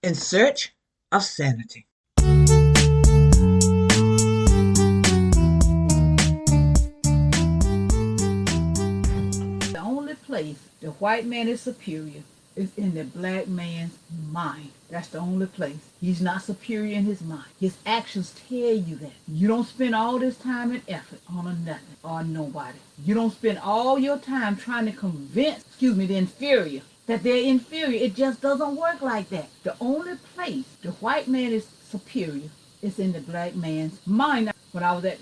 in search of sanity. The only place the white man is superior is in the black man's mind. That's the only place. He's not superior in his mind. His actions tell you that. You don't spend all this time and effort on a nothing or nobody. You don't spend all your time trying to convince, the inferior that they're inferior. It just doesn't work like that. The only place the white man is superior is in the black man's mind. When I was at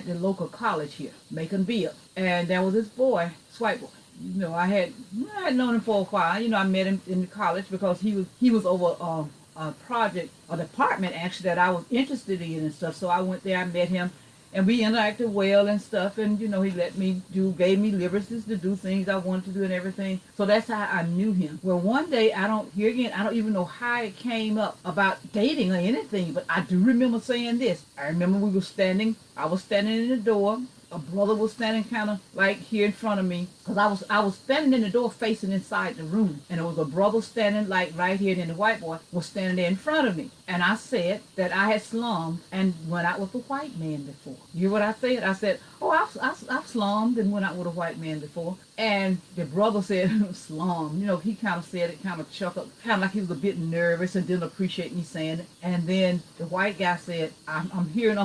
the local college here, making bills, and there was this boy, this white boy. I had known him for a while. I met him in college because he was over a project, a department actually that I was interested in and stuff. So I went there, I met him, and we interacted well and stuff. And he gave me liberties to do things I wanted to do and everything. So that's how I knew him. Well, one day I don't even know how it came up about dating or anything, but I do remember saying this. I remember I was standing in the door. A brother was standing kind of like here in front of me, because I was standing in the door facing inside the room, and there was a brother standing like right here, and then the white boy was standing there in front of me. And I said that I had slummed and went out with a white man before. You hear what I said? I said, oh, I've slummed and went out with a white man before. And the brother said, slum. He kind of said it, kind of chuckled, kind of like he was a bit nervous and didn't appreciate me saying it. And then the white guy said, I'm hearing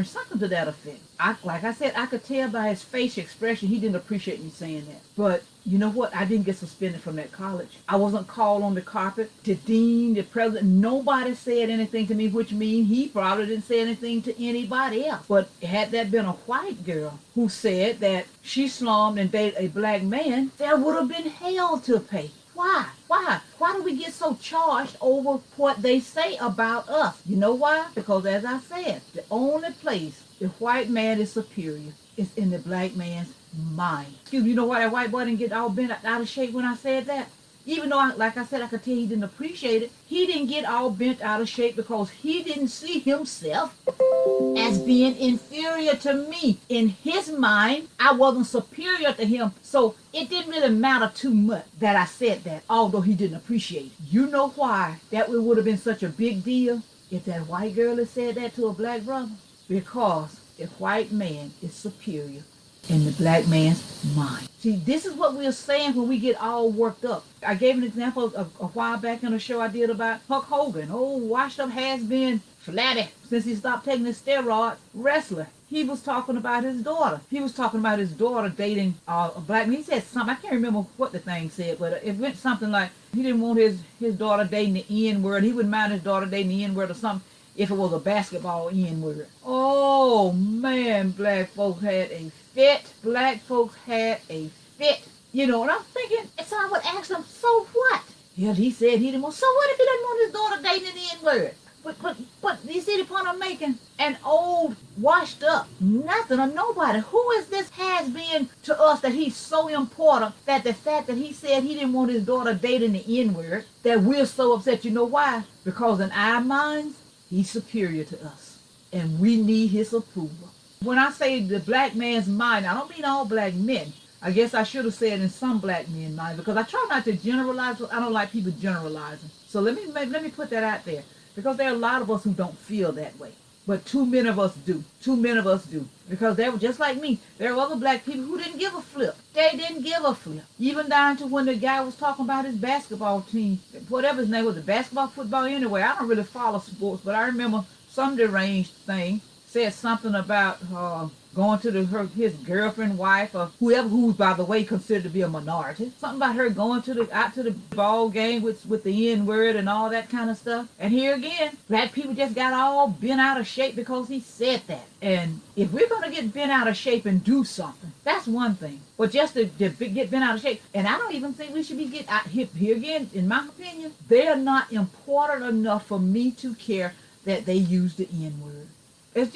something to that effect. Like I said, I could tell by his facial expression he didn't appreciate me saying that. But you know what? I didn't get suspended from that college. I wasn't called on the carpet. The dean, the president, nobody said anything to me, which means he probably didn't say anything to anybody else. But had that been a white girl who said that she slummed and dated a black man, there would have been hell to pay. Why? Why do we get so charged over what they say about us? You know why? Because as I said, the only place the white man is superior is in the black man's mind. You know why that white boy didn't get all bent out of shape when I said that? Even though, like I said, I could tell he didn't appreciate it. He didn't get all bent out of shape because he didn't see himself as being inferior to me. In his mind, I wasn't superior to him. So it didn't really matter too much that I said that, although he didn't appreciate it. You know why that would have been such a big deal if that white girl had said that to a black brother? Because the white man is superior in the black man's mind. See, this is what we're saying when we get all worked up. I gave an example of a while back in a show I did about Hulk Hogan. Washed up has-been, flabby since he stopped taking his steroids, wrestler. He was talking about his daughter. He was talking about his daughter dating a black man. He said something, I can't remember what the thing said, but it went something like he didn't want his daughter dating the N-word. He wouldn't mind his daughter dating the N-word or something if it was a basketball N-word. Oh man, black folks had a fit. Black folks had a fit. And I'm thinking, so I would ask him, so what? Yeah, he said he didn't want, so what if he doesn't want his daughter dating the N-word? But you see the point I'm making? An old, washed up, nothing or nobody. Who is this has been to us that he's so important that the fact that he said he didn't want his daughter dating the N-word, that we're so upset? You know why? Because in our minds, he's superior to us, and we need his approval. When I say the black man's mind, I don't mean all black men. I guess I should have said in some black men's mind, because I try not to generalize. I don't like people generalizing. So let me put that out there, because there are a lot of us who don't feel that way. But too many of us do. Too many of us do. Because they were just like me. There are other black people who didn't give a flip. They didn't give a flip. Even down to when the guy was talking about his basketball team. Whatever his name was, the basketball, football, anyway. I don't really follow sports, but I remember some deranged thing said something about going to his girlfriend, wife, or whoever, who's, by the way, considered to be a minority. Something about her going out to the ball game with the N-word and all that kind of stuff. And here again, black people just got all bent out of shape because he said that. And if we're going to get bent out of shape and do something, that's one thing. But just to get bent out of shape, and I don't even think we should be getting out here again, in my opinion, they are not important enough for me to care that they use the N-word. It's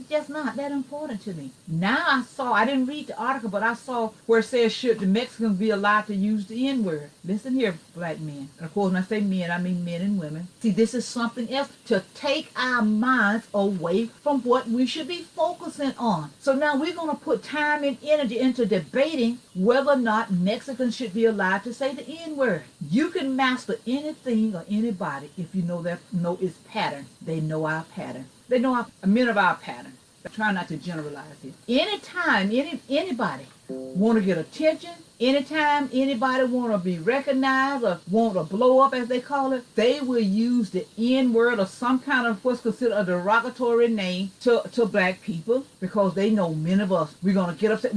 just not that important to me. Now I didn't read the article, but I saw where it says, should the Mexicans be allowed to use the N-word? Listen here, black men. And of course, when I say men, I mean men and women. See, this is something else to take our minds away from what we should be focusing on. So now we're going to put time and energy into debating whether or not Mexicans should be allowed to say the N-word. You can master anything or anybody if you know its pattern. They know our pattern. They know many of our patterns. I try not to generalize here. Anytime anybody want to get attention, anytime anybody want to be recognized or want to blow up, as they call it, they will use the N-word or some kind of what's considered a derogatory name to black people, because they know many of us, we're going to get upset.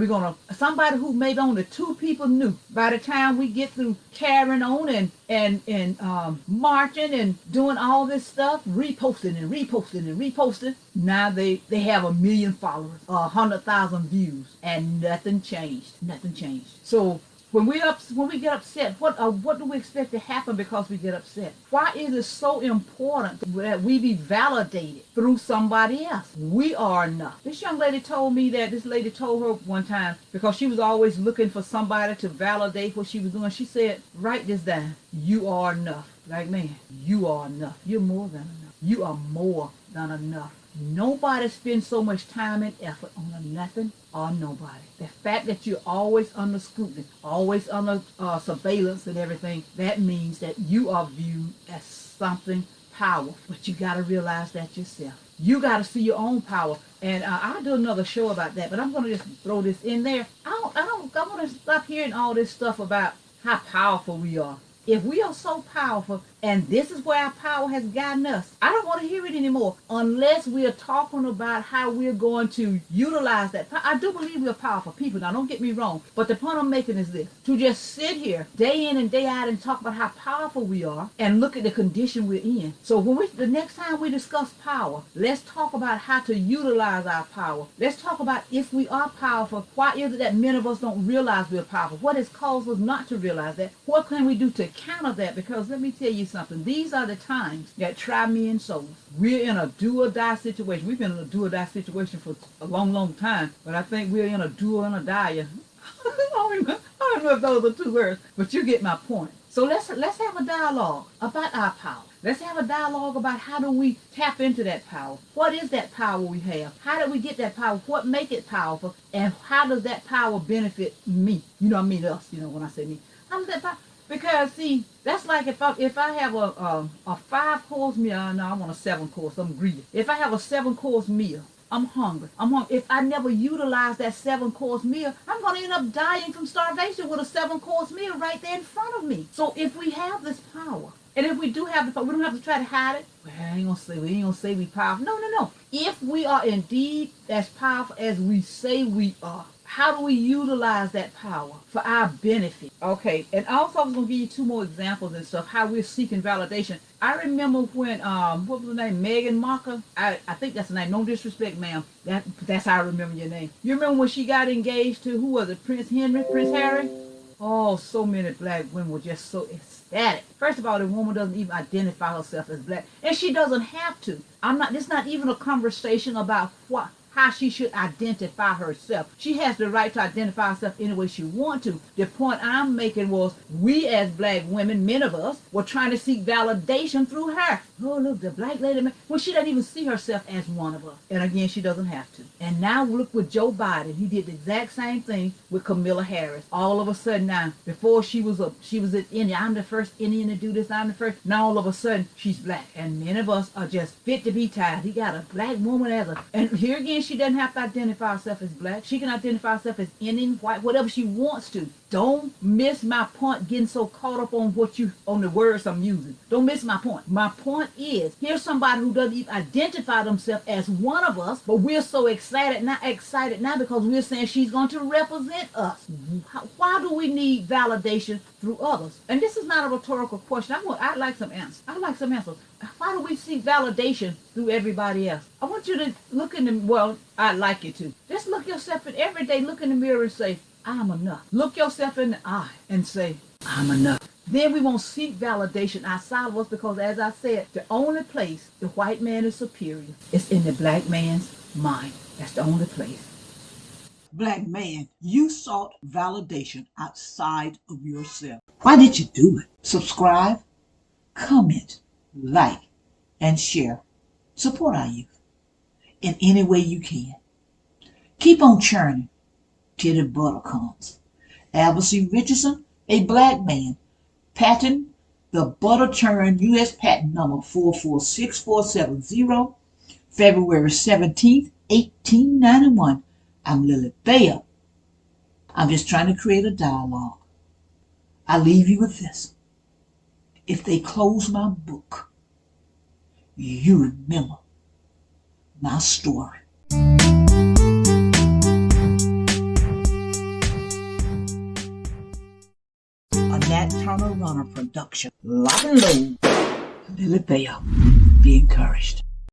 Somebody who maybe only 2 people knew, by the time we get through carrying on and marching and doing all this stuff, reposting, now they have 1 million followers, 100,000 views, and nothing changed. So when we get upset, what do we expect to happen because we get upset? Why is it so important that we be validated through somebody else? We are enough. This young lady told me that. This lady told her one time, because she was always looking for somebody to validate what she was doing. She said, write this down. You are enough. Like, man, you are enough. You're more than enough. You are more than enough. Nobody spends so much time and effort on a nothing or nobody. The fact that you're always under scrutiny, always under surveillance and everything, that means that you are viewed as something powerful. But you got to realize that yourself. You got to see your own power. And I'll do another show about that, but I'm going to just throw this in there. I want to stop hearing all this stuff about how powerful we are. If we are so powerful, and this is where our power has gotten us, I don't want to hear it anymore unless we are talking about how we're going to utilize that. I do believe we're powerful people. Now, don't get me wrong, but the point I'm making is this: to just sit here day in and day out and talk about how powerful we are and look at the condition we're in. So the next time we discuss power, let's talk about how to utilize our power. Let's talk about, if we are powerful, why is it that many of us don't realize we're powerful? What has caused us not to realize that? What can we do to counter that? Because let me tell you something. These are the times that try men souls. We're in a do or die situation. We've been in a do or die situation for a long, long time, but I think we're in a do or a die. I don't know if those are 2 words, but you get my point. So let's have a dialogue about our power. Let's have a dialogue about how do we tap into that power. What is that power we have? How do we get that power? What make it powerful? And how does that power benefit me? You know, I mean us, when I say me. How does that power? Because, see, that's like if I have a 5-course meal. No, I want a 7-course. I'm greedy. If I have a 7-course meal, I'm hungry. If I never utilize that 7-course meal, I'm going to end up dying from starvation with a 7-course meal right there in front of me. So if we have this power, and if we do have the power, we don't have to try to hide it. Well, we ain't gonna say we powerful. No. If we are indeed as powerful as we say we are, how do we utilize that power for our benefit? Okay, and also I was going to give you 2 more examples and stuff, how we're seeking validation. I remember when, what was her name, Meghan Markle? I think that's the name. No disrespect, ma'am. That's how I remember your name. You remember when she got engaged to, who was it, Prince Harry? Oh, so many black women were just so ecstatic. First of all, the woman doesn't even identify herself as black, and she doesn't have to. It's not even a conversation about how she should identify herself. She has the right to identify herself any way she wants to. The point I'm making was, we as black women, many of us, were trying to seek validation through her. Oh, look, the black lady, when she doesn't even see herself as one of us. And again, she doesn't have to. And now look with Joe Biden. He did the exact same thing with Kamala Harris. All of a sudden now, before she was an Indian, I'm the first Indian to do this, I'm the first. Now all of a sudden, she's black. And many of us are just fit to be tied. He got a black woman and here again, she doesn't have to identify herself as black. She can identify herself as Indian, white, whatever she wants to. Don't miss my point, getting so caught up on the words I'm using. Don't miss my point. My point is, here's somebody who doesn't even identify themselves as one of us, but we're so excited now because we're saying she's going to represent us. Why do we need validation through others? And this is not a rhetorical question. I'd like some answers. Why do we seek validation through everybody else? I want you to look I'd like you to. Just look yourself in every day, look in the mirror and say, I'm enough. Look yourself in the eye and say, I'm enough. Then we won't seek validation outside of us because, as I said, the only place the white man is superior is in the black man's mind. That's the only place. Black man, you sought validation outside of yourself. Why did you do it? Subscribe, comment, like, and share. Support our youth in any way you can. Keep on churning till the butter comes. Albert C. Richardson, a black man, patent the butter churn U.S. patent number 446470, February 17th, 1891. I'm LilyBell. I'm just trying to create a dialogue. I leave you with this. If they close my book, you remember my story. A Nat Turner Runner production. Lock and load. LilyBell. Be encouraged.